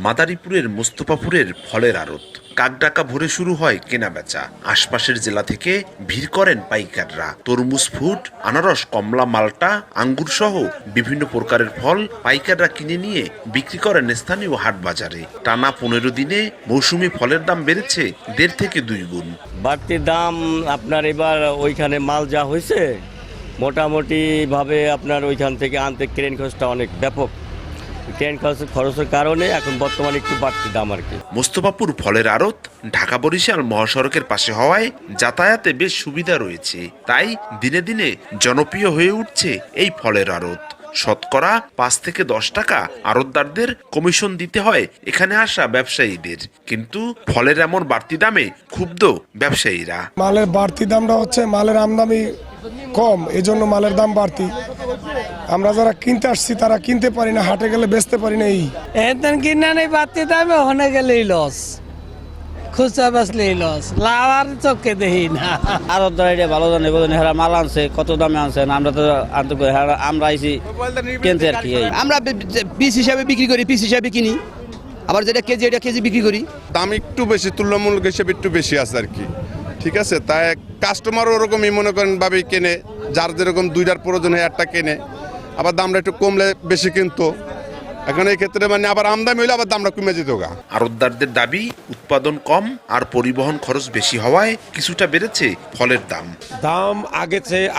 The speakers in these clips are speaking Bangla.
মাদারীপুরের মোস্তফাপুরের ফলের আড়ত কাকডাকা ভোরে শুরু হয় কেনাবেচা। আশপাশের জেলা থেকে ভিড় করেন পাইকাররা। তরমুজ, ফ্রুট, আনারস, কমলা, মাল্টা, আঙ্গুর সহ বিভিন্ন প্রকারের ফল পাইকাররা কিনে নিয়ে বিক্রি করেন স্থানীয় হাট বাজারে। টানা 15 দিনে মৌসুমি ফলের দাম বেড়েছে 1.5 থেকে 2 গুণ। বাড়তি দাম আপনার এবার ওইখানে মাল যা হয়েছে মোটামুটি ভাবে আপনার ওইখান থেকে আনতে ট্রেন খরচটা অনেক ব্যাপক। ট্রেন খরচের কারণে এখন বর্তমানে একটু বাড়তি দাম আর কি। মোস্তফাপুর ফলের আড়ত ঢাকা বরিশাল মহাসড়কের পাশে হওয়ায় যাতায়াতে বেশ সুবিধা রয়েছে। তাই দিনে দিনে জনপ্রিয় হয়ে উঠছে এই ফলের আড়ত। শতকরা 5 থেকে 10 টাকা আড়তদারদের কমিশন দিতে হয় এখানে আসা ব্যবসায়ীদের। কিন্তু ফলের এমন বাড়তি দামে ক্ষুব্ধ ব্যবসায়ীরা। মালের বাড়তি দামটা হচ্ছে মালের আমদানি কম, এজন্য মালের দাম বাড়তি। আমরা যারা কিনতে আসছি তারা কিনতে পারি না, হাটে গেলে বেচতে পারি না। এতেন কিনা নেই বাড়তি দামে ওখানে গেলেই লস, খুচরা বেচলেই লস, লাভ আর চোখে দেখি না। আরো এটা ভালো জানে হেরা মাল আনছে, কত দামে আনছেন আমরা তো আনতে আমরা আইসি কিনতে আর কি। আমরা পিস হিসাবে বিক্রি করি, পিস হিসাবে কিনি, আবার যেটা কেজি এটা কেজি বিক্রি করি। দাম একটু বেশি, তুলনামূলক হিসেবে একটু বেশি আছে আর কি। ঠিক আছে, তাই কাস্টমার ওরকমই মনে করেন ভাবে কেনে, যার যেরকম 2টার প্রয়োজন হয় 1টা কেনে, আবার দামটা একটু কমলে বেশি কিনতো। এখন এই ক্ষেত্রে মানে আবার আমদানি হইলে আবার দামটা কমে যেত গা। আড়তদারদের দাবি উৎপাদন কম আর পরিবহন খরচ বেশি হওয়ায় কিছুটা বেড়েছে ফলের দাম। দাম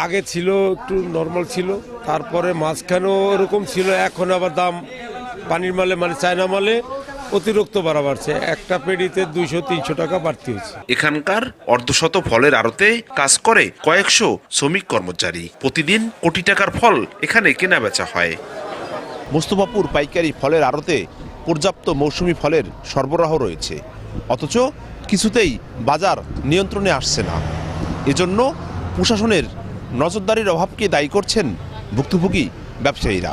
আগে ছিল একটু নর্মাল ছিল, তারপরে মাঝখানেও এরকম ছিল, এখন আবার দাম পানির মালে মানে চায়না মালে অতিরিক্ত বাড়া বাড়ছে। একটা পেডিতে 200-300 টাকা বাড়তি হয়েছে। এখানকার অর্ধশত ফলের আড়তে কাজ করে কয়েকশো শ্রমিক কর্মচারী। প্রতিদিন কোটি টাকার ফল এখানে কেনা বেচা হয়। মোস্তফাপুর পাইকারি ফলের আড়তে পর্যাপ্ত মৌসুমি ফলের সরবরাহ রয়েছে, অথচ কিছুতেই বাজার নিয়ন্ত্রণে আসছে না। এজন্য প্রশাসনের নজরদারির অভাবকে দায়ী করছেন ভুক্তভোগী ব্যবসায়ীরা।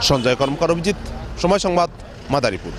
সঞ্জয় কর্মকার, অভিজিৎ, সময় সংবাদ, মাদারীপুর।